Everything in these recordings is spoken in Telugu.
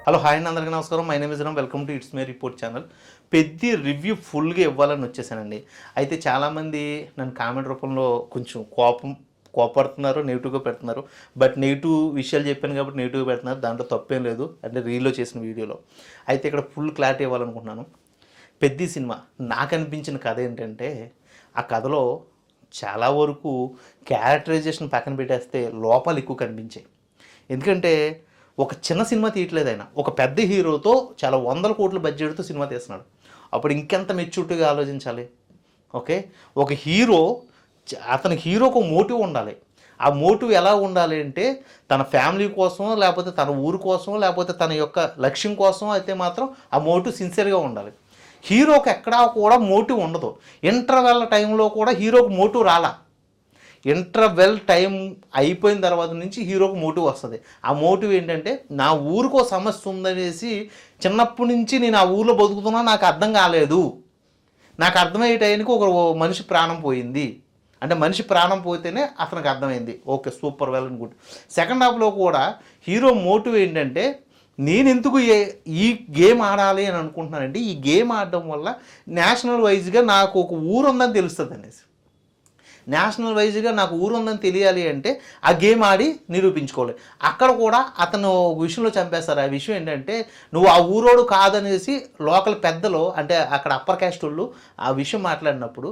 హలో హాయ్ అండి, అందరికీ నమస్కారం. My name is Ram. Welcome to it's May report channel. పెద్ద రివ్యూ ఫుల్గా ఇవ్వాలని వచ్చేసానండి. అయితే చాలామంది నన్ను కామెంట్ రూపంలో కొంచెం కోపడుతున్నారు, నెగిటివ్గా పెడుతున్నారు. బట్ నెగిటివ్ విషయాలు చెప్పాను కాబట్టి నెగిటివ్గా పెడుతున్నారు, దాంట్లో తప్పేం లేదు. అంటే రీల్లో చేసిన వీడియోలో అయితే ఇక్కడ ఫుల్ క్లారిటీ ఇవ్వాలనుకుంటున్నాను. పెద్ద సినిమా నాకు అనిపించిన కథ ఏంటంటే, ఆ కథలో చాలా వరకు క్యారెక్టరైజేషన్ పక్కన పెట్టేస్తే లోపాలు ఎక్కువ కనిపించాయి. ఎందుకంటే ఒక చిన్న సినిమా తీయట్లేదు ఆయన, ఒక పెద్ద హీరోతో చాలా వందల కోట్ల బడ్జెట్తో సినిమా తీస్తున్నాడు. అప్పుడు ఇంకెంత మెచ్యూరిటీగా ఆలోచించాలి. ఓకే, ఒక హీరో, అతని హీరోకు ఒక మోటివ్ ఉండాలి. ఆ మోటివ్ ఎలా ఉండాలి అంటే తన ఫ్యామిలీ కోసం, లేకపోతే తన ఊరు కోసం, లేకపోతే తన యొక్క లక్ష్యం కోసం అయితే మాత్రం ఆ మోటివ్ సిన్సియర్గా ఉండాలి. హీరోకి ఎక్కడా కూడా మోటివ్ ఉండదు. ఇంటర్వెల్ టైంలో కూడా హీరోకి మోటివ్ రాలా. ఇంటర్వెల్ టైం అయిపోయిన తర్వాత నుంచి హీరోకి మోటివ్ వస్తుంది. ఆ మోటివ్ ఏంటంటే, నా ఊరికో సమస్య ఉందనేసి చిన్నప్పటి నుంచి నేను ఆ ఊరిలో బతుకుతున్నా, నాకు అర్థం కాలేదు, నాకు అర్థమయ్యే టైంకి ఒక మనిషి ప్రాణం పోయింది అంటే మనిషి ప్రాణం పోతేనే అతనికి అర్థమైంది. Okay, super, well and good. Second హాఫ్లో కూడా హీరో మోటివ్ ఏంటంటే, నేను ఎందుకు ఈ గేమ్ ఆడాలి అని అనుకుంటున్నానంటే, ఈ గేమ్ ఆడడం వల్ల నేషనల్ వైజ్గా నాకు ఒక ఊరు ఉందని తెలుస్తుంది అనేసి. నేషనల్ వైజ్గా నాకు ఊరు ఉందని తెలియాలి అంటే ఆ గేమ్ ఆడి నిరూపించుకోవాలి. అక్కడ కూడా అతను విషయంలో చంపేస్తారు. ఆ విషయం ఏంటంటే, నువ్వు ఆ ఊరోడు కాదనేసి లోకల్ పెద్దలు, అంటే అక్కడ అప్పర్ క్యాస్ట్ వాళ్ళు ఆ విషయం మాట్లాడినప్పుడు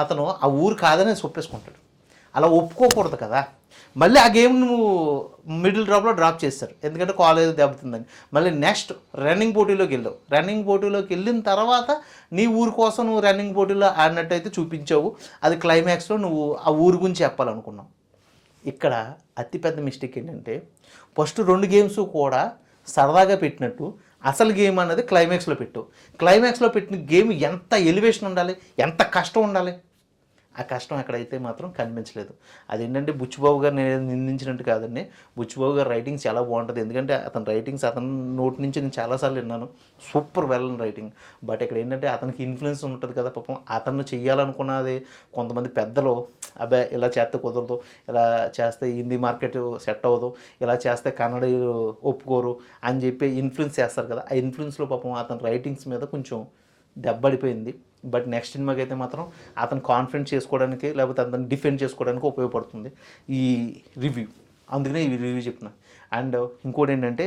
అతను ఆ ఊరు కాదనేసి ఒప్పేసుకుంటాడు. అలా ఒప్పుకోకూడదు కదా. మళ్ళీ ఆ గేమ్ నువ్వు మిడిల్ డ్రాప్లో డ్రాప్ చేస్తారు, ఎందుకంటే కాలేజ్ దెబ్బతుందని. మళ్ళీ నెక్స్ట్ రన్నింగ్ పోటీలోకి వెళ్ళావు. రన్నింగ్ పోటీలోకి వెళ్ళిన తర్వాత నీ ఊరు కోసం నువ్వు రన్నింగ్ పోటీలో ఆడినట్టయితే చూపించావు. అది క్లైమాక్స్లో నువ్వు ఆ ఊరు గురించి చెప్పాలనుకున్నావు. ఇక్కడ అతిపెద్ద మిస్టేక్ ఏంటంటే, ఫస్ట్ 2 గేమ్స్ కూడా సరదాగా పెట్టినట్టు అసలు గేమ్ అన్నది క్లైమాక్స్లో పెట్టు. క్లైమాక్స్లో పెట్టిన గేమ్ ఎంత ఎలివేషన్ ఉండాలి, ఎంత కష్టం ఉండాలి. ఆ కష్టం ఎక్కడైతే మాత్రం కనిపించలేదు. అదేంటంటే బుచ్చిబాబు గారు నేను నిందించినట్టు కాదండి. బుచ్చిబాబు గారు రైటింగ్ చాలా బాగుంటుంది. ఎందుకంటే అతని రైటింగ్స్ అతని నోటి నుంచి నేను చాలాసార్లు విన్నాను. Super well writing. బట్ ఇక్కడ ఏంటంటే అతనికి ఇన్ఫ్లుయెన్స్ ఉంటుంది కదా పాపం. అతను చెయ్యాలనుకున్నది కొంతమంది పెద్దలు, అబ్బాయి ఇలా చేస్తే కుదరదు, ఇలా చేస్తే హిందీ మార్కెట్ సెట్ అవ్వదు, ఇలా చేస్తే కన్నడ ఒప్పుకోరు అని చెప్పి ఇన్ఫ్లుయెన్స్ చేస్తారు కదా. ఆ ఇన్ఫ్లుయెన్స్లో పాపం అతని రైటింగ్స్ మీద కొంచెం దెబ్బడిపోయింది. బట్ నెక్స్ట్ సినిమాకి అయితే మాత్రం అతను కాన్ఫిడెంట్ చేసుకోవడానికి, లేకపోతే అతను డిఫెండ్ చేసుకోవడానికి ఉపయోగపడుతుంది ఈ రివ్యూ. అందుకనే ఈ రివ్యూ చెప్తున్నా. అండ్ ఇంకోటి ఏంటంటే,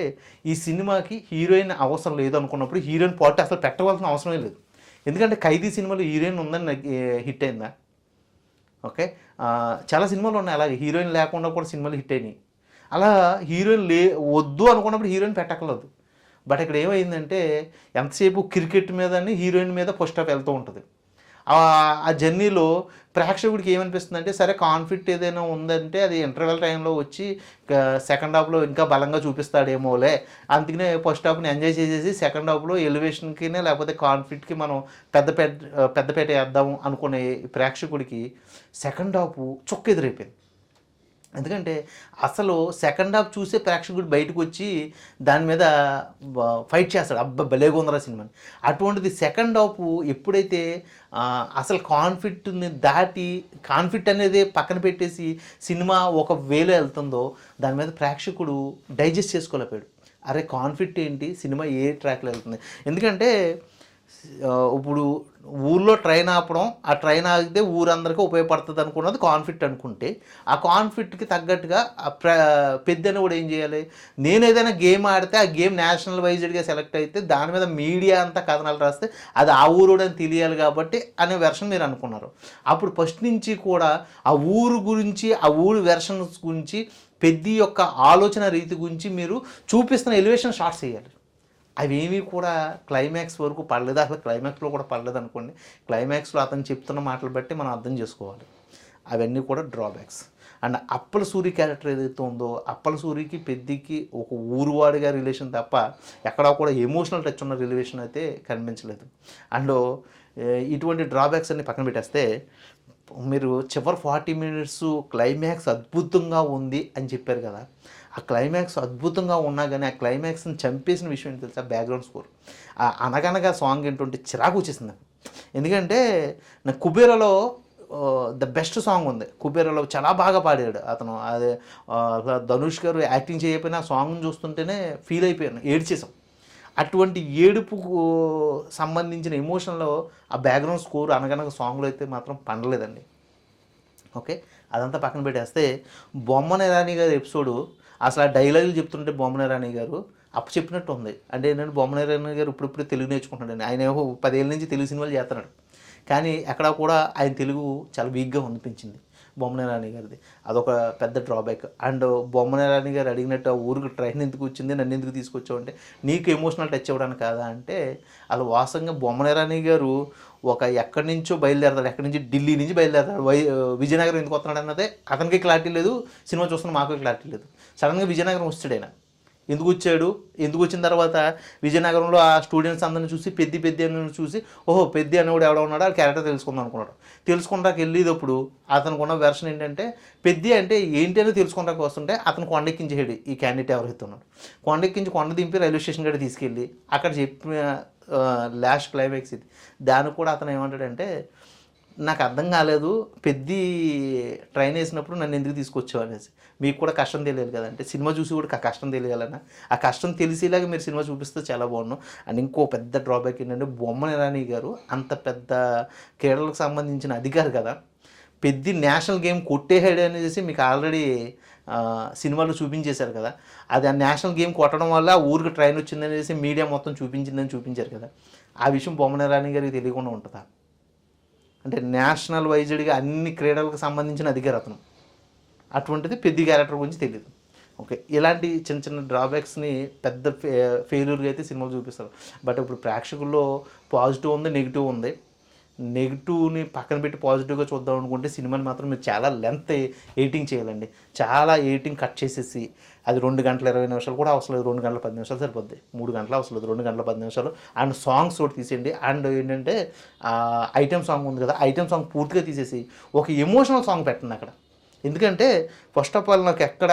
ఈ సినిమాకి హీరోయిన్ అవసరం లేదు అనుకున్నప్పుడు హీరోయిన్ పార్ట్ అసలు పెట్టవలసిన అవసరమే లేదు. ఎందుకంటే ఖైదీ సినిమాలో హీరోయిన్ ఉందని హిట్ అయిందా? ఓకే, చాలా సినిమాలు ఉన్నాయి అలాగే హీరోయిన్ లేకుండా కూడా సినిమాలు హిట్ అయినాయి. అలా హీరోయిన్ వద్దు అనుకున్నప్పుడు హీరోయిన్ పెట్టక్కర్లేదు. బట్ ఇక్కడ ఏమైందంటే, ఎంతసేపు క్రికెట్ మీదని హీరోయిన్ మీద ఫస్ట్ హాఫ్ వెళ్తూ ఉంటుంది. ఆ జర్నీలో ప్రేక్షకుడికి ఏమనిపిస్తుంది అంటే, సరే కాన్ఫ్లిక్ట్ ఏదైనా ఉందంటే అది ఇంటర్వెల్ టైంలో వచ్చి సెకండ్ హాఫ్లో ఇంకా బలంగా చూపిస్తాడేమోలే, అందుకనే ఫస్ట్ హాఫ్ని ఎంజాయ్ చేసేసి సెకండ్ హాఫ్లో ఎలివేషన్కి లేకపోతే కాన్ఫ్లిక్ట్కి మనం పెద్దపేట వేద్దాము అనుకునే ప్రేక్షకుడికి సెకండ్ హాఫ్ చుక్క ఎదురైపోయింది. ఎందుకంటే అసలు సెకండ్ హాఫ్ చూసే ప్రేక్షకుడు బయటకు వచ్చి దాని మీద ఫైట్ చేస్తాడు, అబ్బా భలేగా ఉందరా సినిమాని. అటువంటిది సెకండ్ హాఫ్ ఎప్పుడైతే అసలు కాన్ఫ్లిక్ట్ని దాటి, కాన్ఫ్లిక్ట్ అనేది పక్కన పెట్టేసి సినిమా ఒక వేలో వెళ్తుందో దాని మీద ప్రేక్షకుడు డైజెస్ట్ చేసుకోలేకపోయాడు. అరే కాన్ఫ్లిక్ట్ ఏంటి, సినిమా ఏ ట్రాక్లో వెళ్తుంది. ఎందుకంటే ఇప్పుడు ఊళ్ళో ట్రైన్ ఆపడం, ఆ ట్రైన్ ఆగితే ఊరందరికీ ఉపయోగపడుతుంది అనుకున్నది కాన్ఫ్లిక్ట్ అనుకుంటే, ఆ కాన్ఫ్లిక్ట్కి తగ్గట్టుగా పెద్దను కూడా ఏం చేయాలి, నేను ఏదైనా గేమ్ ఆడితే ఆ గేమ్ నేషనల్ వైజ్డ్గా సెలెక్ట్ అయితే దాని మీద మీడియా అంతా కథనాలు రాస్తే అది ఆ ఊరోడని తెలియాలి కాబట్టి అనే వెర్షన్ మీరు అనుకున్నారు. అప్పుడు ఫస్ట్ నుంచి కూడా ఆ ఊరు గురించి, ఆ ఊరు వెర్షన్స్ గురించి, పెద్ద యొక్క ఆలోచన రీతి గురించి మీరు చూపిస్తున్న ఎలివేషన్ షార్ట్స్ చేయాలి. అవేమీ కూడా క్లైమాక్స్ వరకు పడలేదు. అసలు క్లైమాక్స్లో కూడా పడలేదు అనుకోండి. క్లైమాక్స్లో అతను చెప్తున్న మాటలు బట్టి మనం అర్థం చేసుకోవాలి. అవన్నీ కూడా drawbacks. And Appala Suri character ఏదైతే ఉందో, అప్పల సూరికి పెద్దికి ఒక ఊరువాడిగా రిలేషన్ తప్ప ఎక్కడా కూడా ఎమోషనల్ టచ్ ఉన్న రిలేషన్ అయితే కనిపించలేదు. అండ్ ఇటువంటి డ్రాబ్యాక్స్ అన్ని పక్కన పెట్టేస్తే, మీరు చివరి 40 మినిట్స్ క్లైమాక్స్ అద్భుతంగా ఉంది అని చెప్పారు కదా. ఆ క్లైమాక్స్ అద్భుతంగా ఉన్నా కానీ ఆ క్లైమాక్స్ని చంపేసిన విషయం ఏంటి తెలుసా? Background score. అనగనగా సాంగ్ ఏంటంటే చిరాకు వచ్చేసింది. ఎందుకంటే నాకు కుబేరాలో ద బెస్ట్ సాంగ్ ఉంది కుబేరాలో, చాలా బాగా పాడాడు అతను. అదే ధనుష్ గారు యాక్టింగ్ చేయకపోయినా ఆ సాంగ్ని చూస్తుంటేనే ఫీల్ అయిపోయాను, ఏడ్చేసాం. అటువంటి ఏడుపుకు సంబంధించిన ఎమోషన్లో ఆ బ్యాక్గ్రౌండ్ స్కోర్ అనగనగా సాంగ్లో అయితే మాత్రం పండలేదండి. ఓకే, అదంతా పక్కన పెట్టేస్తే బొమ్మన రాణి గారి ఎపిసోడు అసలు ఆ డైలాగులు చెప్తుంటే బొమ్మన రాణి గారు అప్పు చెప్పినట్టు ఉంది. అంటే ఏంటంటే బొమ్మన రాణి గారు ఇప్పుడిప్పుడు తెలుగు నేర్చుకుంటున్నాడు. ఆయన ఏమో 10 ఏళ్ళ నుంచి తెలుగు సినిమాలు చేస్తున్నాడు, కానీ ఎక్కడ కూడా ఆయన తెలుగు చాలా వీక్గా అనిపించింది బొమ్మన రాణి గారిది. అదొక పెద్ద డ్రాబ్యాక్. అండ్ బొమ్మన రాణి గారు అడిగినట్టు ఆ ఊరికి ట్రైన్ ఎందుకు వచ్చింది, నన్ను ఎందుకు తీసుకొచ్చావు అంటే, నీకు ఎమోషనల్ టచ్ అవ్వడానికి కాదా అంటే, అలా వాస్తవంగా బొమ్మన రాణి గారు ఒక ఎక్కడి నుంచో బయలుదేరతాడు, ఎక్కడి నుంచి ఢిల్లీ నుంచి బయలుదేరతాడు, విజయనగరం ఎందుకు వస్తున్నాడు అన్నదే అతనికి క్లారిటీ లేదు, సినిమా చూస్తున్న మాకు క్లారిటీ లేదు. సడన్గా విజయనగరం వచ్చాడు ఆయన. ఎందుకు వచ్చాడు, ఎందుకు వచ్చిన తర్వాత విజయనగరంలో ఆ స్టూడెంట్స్ అందరిని చూసి పెద్ది అని చూసి, ఓహో పెద్ది అనేవాడు ఎవడో ఉన్నాడు, ఆ క్యారెక్టర్ తెలుసుకుందాం అనుకున్నాడు. తెలుసుకుంటాకి వెళ్ళేటప్పుడు అతనికి ఉన్న వెర్షన్ ఏంటంటే, పెద్ది అంటే ఏంటి అని తెలుసుకుంటాకి వస్తుంటే అతను కొండెక్కించేసాడు ఈ క్యాండిడేట్ ఎవరైతే ఉన్నాడు. కొండెక్కించి కొండ దింపి రైల్వే స్టేషన్ కాడ తీసుకెళ్ళి అక్కడ చెప్పిన లాస్ట్ క్లైమాక్స్ ఇది. దానికి కూడా అతను ఏమంటాడంటే, నాకు అర్థం కాలేదు, పెద్ద ట్రైన్ వేసినప్పుడు నన్ను ఎందుకు తీసుకొచ్చావు అనేసి, మీకు కూడా కష్టం తెలియాలి కదంటే, సినిమా చూసి కూడా కష్టం తెలియాలన్నా, ఆ కష్టం తెలిసేలాగా మీరు సినిమా చూపిస్తే చాలా బాగున్నాను. అండ్ ఇంకో పెద్ద డ్రాబ్యాక్ ఏంటంటే, బొమ్మన రాణి గారు అంత పెద్ద క్రీడలకు సంబంధించిన అధికారి కదా, పెద్ద నేషనల్ గేమ్ కొట్టేసాడు అనేసి మీకు ఆల్రెడీ సినిమాలో చూపించేశారు కదా. అది ఆ నేషనల్ గేమ్ కొట్టడం వల్ల ఊరికి ట్రైన్ వచ్చిందనేసి మీడియా మొత్తం చూపించారు కదా. ఆ విషయం బొమ్మన రాణి గారికి తెలియకుండా ఉంటుందా? అంటే నేషనల్ వైజ్డ్గా అన్ని క్రీడలకు సంబంధించిన అధికారి అతను. అటువంటిది పెద్ద క్యారెక్టర్ గురించి తెలియదు. ఓకే, ఇలాంటి చిన్న చిన్న డ్రాబ్యాక్స్ని పెద్ద ఫెయిల్యూర్గా అయితే సినిమాలు చూపిస్తారు. బట్ ఇప్పుడు ప్రేక్షకుల్లో పాజిటివ్ ఉంది, నెగిటివ్ ఉంది. నెగిటివ్ని పక్కన పెట్టి పాజిటివ్గా చూద్దాం అనుకుంటే సినిమాని మాత్రం మీరు చాలా లెంత్ ఎడిటింగ్ చేయాలండి. చాలా ఎడిటింగ్ కట్ చేసేసి అది 2 గంటల 20 నిమిషాలు కూడా అవసరం లేదు, 2 గంటల 10 నిమిషాలు సరిపోద్ది. 3 గంటలు అవసరం లేదు, 2 గంటల 10 నిమిషాలు. అండ్ సాంగ్స్ ఒకటి తీసేయండి. అండ్ ఏంటంటే ఐటెం సాంగ్ ఉంది కదా, ఐటెం సాంగ్ పూర్తిగా తీసేసి ఒక ఎమోషనల్ సాంగ్ పెట్టండి అక్కడ. ఎందుకంటే ఫస్ట్ ఆఫ్ ఆల్ నాకు ఎక్కడ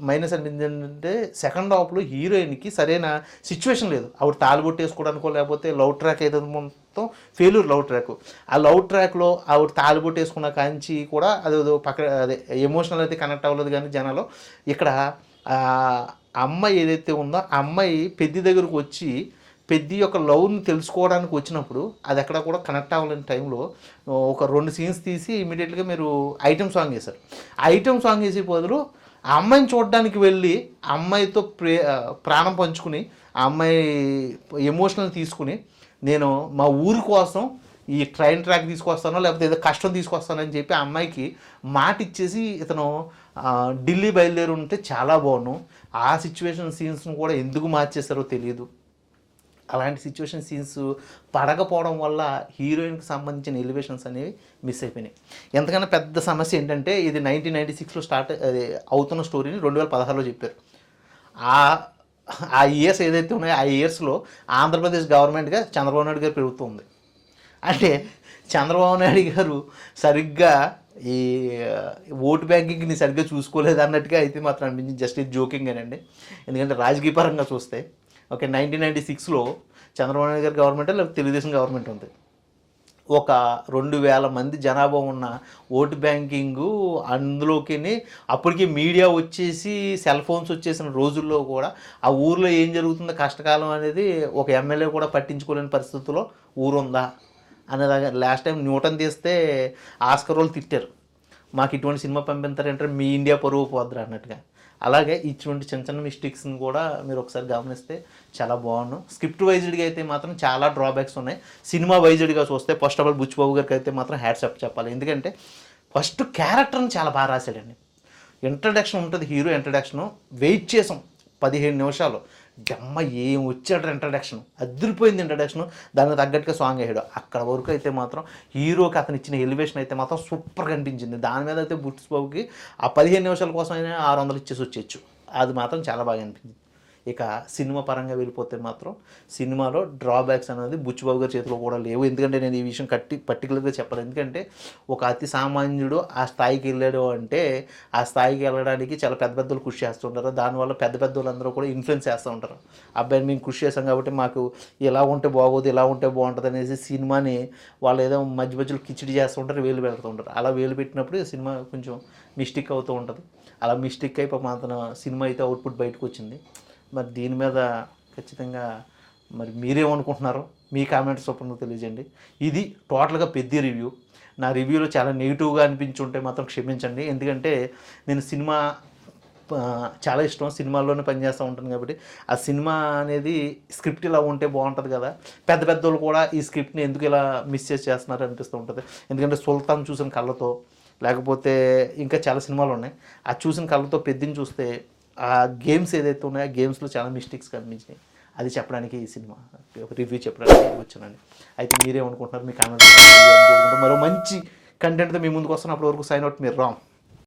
మైనస్ అనిపించింది ఏంటంటే, సెకండ్ హాఫ్లో హీరోయిన్కి సరైన సిచ్యువేషన్ లేదు. ఆవిడ తాళిబొట్టు వేసుకోవడానికో లేకపోతే లవ్ ట్రాక్ ఏదైతే మొత్తం ఫెయిల్యూర్ లవ్ ట్రాక్. ఆ లవ్ ట్రాక్లో ఆవిడ తాళిబొట్టు వేసుకున్న కాంచి కూడా అదే ఎమోషనల్ అయితే కనెక్ట్ అవ్వలేదు. కానీ జనాలు ఇక్కడ అమ్మాయి ఏదైతే ఉందో ఆ అమ్మాయి పెద్ద దగ్గరకు వచ్చి పెద్ద యొక్క లవ్ని తెలుసుకోవడానికి వచ్చినప్పుడు అది ఎక్కడ కూడా కనెక్ట్ అవ్వలేని టైంలో ఒక 2 సీన్స్ తీసి ఇమీడియట్గా మీరు ఐటెం సాంగ్ వేశారు. ఐటెం సాంగ్ వేసే బదులు ఆ అమ్మాయిని చూడడానికి వెళ్ళి ఆ అమ్మాయితో ప్రాణం పంచుకుని ఆ అమ్మాయి ఎమోషనల్ తీసుకుని, నేను మా ఊరి కోసం ఈ ట్రైన్ ట్రాక్ తీసుకొస్తానో లేకపోతే ఏదో కష్టం తీసుకొస్తానని చెప్పి ఆ అమ్మాయికి మాట ఇచ్చేసి ఇతను ఢిల్లీ బయలుదేరి ఉంటే చాలా బాగున్నాను. ఆ సిచ్యువేషన్ సీన్స్ను కూడా ఎందుకు మార్చేస్తారో తెలియదు. అలాంటి సిచ్యువేషన్ సీన్స్ పడకపోవడం వల్ల హీరోయిన్కి సంబంధించిన ఎలివేషన్స్ అనేవి మిస్ అయిపోయినాయి. ఎంతకన్నా పెద్ద సమస్య ఏంటంటే, ఇది 1996లో స్టార్ట్ అవుతున్న స్టోరీని 2016లో చెప్పారు. ఆ ఇయర్స్ ఏదైతే ఉన్నాయో ఆ ఇయర్స్లో ఆంధ్రప్రదేశ్ గవర్నమెంట్గా చంద్రబాబు నాయుడు గారు ప్రభుత్వం ఉంది. అంటే చంద్రబాబు నాయుడు గారు సరిగ్గా ఈ ఓటు బ్యాంకింగ్ని సరిగ్గా చూసుకోలేదు అన్నట్టుగా అయితే మాత్రం అనిపించింది. జస్ట్ ఇది జోకింగ్ అనండి. ఎందుకంటే రాజకీయ పరంగా చూస్తే ఓకే, 1996లో చంద్రబాబు నాయుడు గారి గవర్నమెంట్ లేకపోతే తెలుగుదేశం గవర్నమెంట్ ఉంది. ఒక 2000 మంది జనాభా ఉన్న ఓటు బ్యాంకింగు, అందులోకి అప్పటికి మీడియా వచ్చేసి సెల్ ఫోన్స్ వచ్చేసిన రోజుల్లో కూడా ఆ ఊర్లో ఏం జరుగుతుందో కష్టకాలం అనేది ఒక ఎమ్మెల్యే కూడా పట్టించుకోలేని పరిస్థితుల్లో ఊరుందా అనేలాగా. లాస్ట్ టైం న్యూటన్ తీస్తే ఆస్కర్ వాళ్ళు తిట్టారు, మాకు ఇటువంటి సినిమా పంపిస్తారంటే మీ ఇండియా పరువు పోద్దురా అన్నట్టుగా. అలాగే ఇటువంటి చిన్న చిన్న మిస్టేక్స్ని కూడా మీరు ఒకసారి గమనిస్తే చాలా బాగున్నాను. స్క్రిప్ట్ వైజ్డ్గా అయితే మాత్రం చాలా డ్రాబ్యాక్స్ ఉన్నాయి. సినిమా వైజ్డ్గా చూస్తే ఫస్ట్ ఆఫ్ ఆల్ బుచ్చిబాబు గారికి అయితే మాత్రం హ్యాట్స్ చెప్పాలి. ఎందుకంటే ఫస్ట్ క్యారెక్టర్ని చాలా బాగా రాశాడండి. ఇంట్రడక్షన్ ఉంటుంది, హీరో ఇంట్రడక్షను వెయిట్ చేసాం 15 నిమిషాలు. గమ్మ ఏం వచ్చాడు ఇంట్రడక్షన్, అదిరిపోయింది ఇంట్రడక్షన్. దానికి తగ్గట్టుగా సాంగ్ వేసాడు. అక్కడ వరకు అయితే మాత్రం హీరోకి అతను ఇచ్చిన ఎలివేషన్ అయితే మాత్రం సూపర్గా అనిపించింది. దాని మీద అయితే బుచ్చిబాబుకి ఆ 15 నిమిషాల కోసం అయినా 600 ఇచ్చేసి వచ్చేయచ్చు. అది మాత్రం చాలా బాగా అనిపించింది. ఇక సినిమా పరంగా వెళ్ళిపోతే మాత్రం సినిమాలో డ్రాబ్యాక్స్ అనేది బుచ్చిబాబు గారి చేతిలో కూడా లేవు. ఎందుకంటే నేను ఈ విషయం పర్టికులర్గా చెప్పాలి. ఎందుకంటే ఒక అతి సామాన్యుడు ఆ స్థాయికి వెళ్ళాడు అంటే ఆ స్థాయికి వెళ్ళడానికి చాలా పెద్ద పెద్దలు కృషి చేస్తుంటారు. దానివల్ల పెద్ద పెద్దలందరూ కూడా ఇన్ఫ్లుయెన్స్ చేస్తూ ఉంటారు. అబ్బాయిని మేము కృషి చేస్తాం కాబట్టి మాకు ఇలా ఉంటే బాగోదు, ఇలా ఉంటే బాగుంటుంది అనేసి సినిమాని వాళ్ళు ఏదో మధ్య మధ్యలో కిచిడి చేస్తూ ఉంటారు, వేలు పెడుతూ ఉంటారు. అలా వేలు పెట్టినప్పుడు సినిమా కొంచెం మిస్టేక్ అవుతూ ఉంటుంది. అలా మిస్టేక్ అయిపోయి మాత్రం సినిమా అయితే అవుట్పుట్ బయటకు వచ్చింది. మరి దీని మీద ఖచ్చితంగా మరి మీరేమనుకుంటున్నారో మీ కామెంట్స్ రూపంలో తెలియజేయండి. ఇది టోటల్గా పెద్ద రివ్యూ. నా రివ్యూలో చాలా నెగిటివ్గా అనిపించుంటే మాత్రం క్షమించండి. ఎందుకంటే నేను సినిమా చాలా ఇష్టం, సినిమాల్లోనే పనిచేస్తూ ఉంటాను కాబట్టి ఆ సినిమా అనేది స్క్రిప్ట్ ఇలా ఉంటే బాగుంటుంది కదా, పెద్ద పెద్దోళ్ళు కూడా ఈ స్క్రిప్ట్ని ఎందుకు ఇలా మిస్చేజ్ చేస్తున్నారు అనిపిస్తూ ఉంటుంది. ఎందుకంటే సుల్తాన్ చూసిన కళ్ళతో, లేకపోతే ఇంకా చాలా సినిమాలు ఉన్నాయి, ఆ చూసిన కళ్ళతో పెద్దని చూస్తే ఆ గేమ్స్ ఏదైతే ఉన్నాయో ఆ గేమ్స్లో చాలా మిస్టేక్స్ కనిపించినాయి. అది చెప్పడానికి ఈ సినిమా ఒక రివ్యూ చెప్పడానికి వచ్చానండి. అయితే మీరేమనుకుంటున్నారు, మీ కామెంట్ మరో మంచి కంటెంట్తో మీ ముందుకు వస్తున్నప్పటి వరకు సైన్ అవుట్ మీరు రామ్.